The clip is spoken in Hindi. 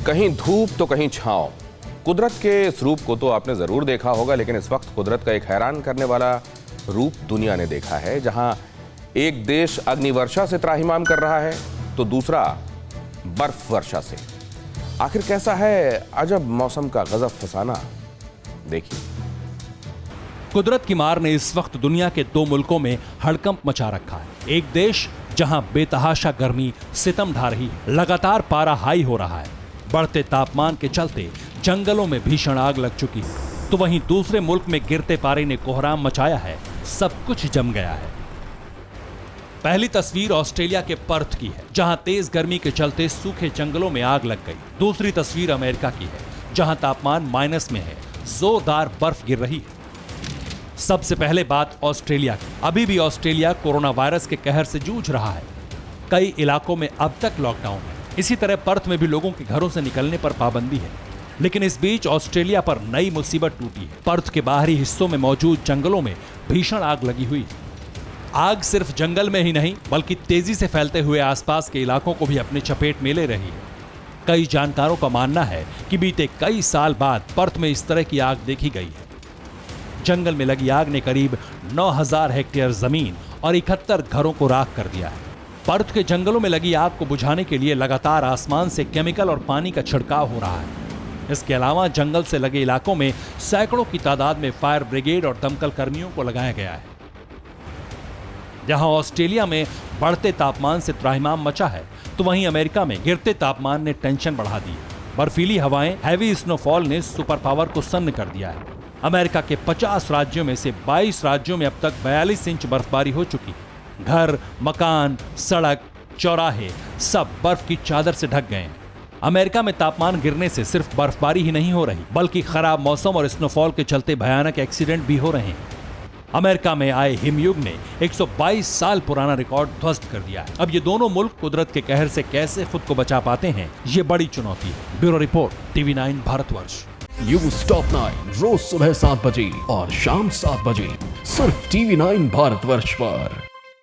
कहीं धूप तो कहीं छांव। कुदरत के इस रूप को तो आपने जरूर देखा होगा, लेकिन इस वक्त कुदरत का एक हैरान करने वाला रूप दुनिया ने देखा है, जहां एक देश अग्निवर्षा से त्राहिमाम कर रहा है तो दूसरा बर्फ वर्षा से। आखिर कैसा है अजब मौसम का गजब फसाना, देखिए। कुदरत की मार ने इस वक्त दुनिया के दो मुल्कों में हड़कंप मचा रखा है। एक देश जहां बेतहाशा गर्मी सितम ढा रही है, लगातार पारा हाई हो रहा है, बढ़ते तापमान के चलते जंगलों में भीषण आग लग चुकी है, तो वहीं दूसरे मुल्क में गिरते पारे ने कोहराम मचाया है, सब कुछ जम गया है। पहली तस्वीर ऑस्ट्रेलिया के पर्थ की है, जहां तेज गर्मी के चलते सूखे जंगलों में आग लग गई। दूसरी तस्वीर अमेरिका की है, जहां तापमान माइनस में है, जोरदार बर्फ गिर रही है। सबसे पहले बात ऑस्ट्रेलिया की। अभी भी ऑस्ट्रेलिया कोरोना वायरस के कहर से जूझ रहा है। कई इलाकों में अब तक लॉकडाउन है। इसी तरह पर्थ में भी लोगों के घरों से निकलने पर पाबंदी है। लेकिन इस बीच ऑस्ट्रेलिया पर नई मुसीबत टूटी है। पर्थ के बाहरी हिस्सों में मौजूद जंगलों में भीषण आग लगी हुई है। आग सिर्फ जंगल में ही नहीं, बल्कि तेजी से फैलते हुए आसपास के इलाकों को भी अपने चपेट में ले रही है। कई जानकारों का मानना है कि बीते कई साल बाद पर्थ में इस तरह की आग देखी गई है। जंगल में लगी आग ने करीब 9000 हेक्टेयर जमीन और 71 घरों को राख कर दिया है। पर्थ के जंगलों में लगी आग को बुझाने के लिए लगातार आसमान से केमिकल और पानी का छिड़काव हो रहा है। इसके अलावा जंगल से लगे इलाकों में सैकड़ों की तादाद में फायर ब्रिगेड और दमकल कर्मियों को लगाया गया है। जहां ऑस्ट्रेलिया में बढ़ते तापमान से त्राहिमाम मचा है, तो वहीं अमेरिका में गिरते तापमान ने टेंशन बढ़ा दी है। बर्फीली हवाएं, हैवी स्नोफॉल ने सुपर पावर को सन्न कर दिया है। अमेरिका के 50 राज्यों में से 22 राज्यों में अब तक 42 इंच बर्फबारी हो चुकी है। घर, मकान, सड़क, चौराहे सब बर्फ की चादर से ढक गए हैं। अमेरिका में तापमान गिरने से सिर्फ बर्फबारी ही नहीं हो रही, बल्कि खराब मौसम और स्नोफॉल के चलते भयानक एक्सीडेंट भी हो रहे हैं। अमेरिका में आए हिमयुग ने 122 साल पुराना रिकॉर्ड ध्वस्त कर दिया है। अब ये दोनों मुल्क कुदरत के कहर से कैसे खुद को बचा पाते हैं, ये बड़ी चुनौती है। Bureau report, TV 9 Bharatvarsh. News top 9 रोज सुबह 7 बजे और शाम 7 बजे सिर्फ टीवी 9 भारतवर्ष पर।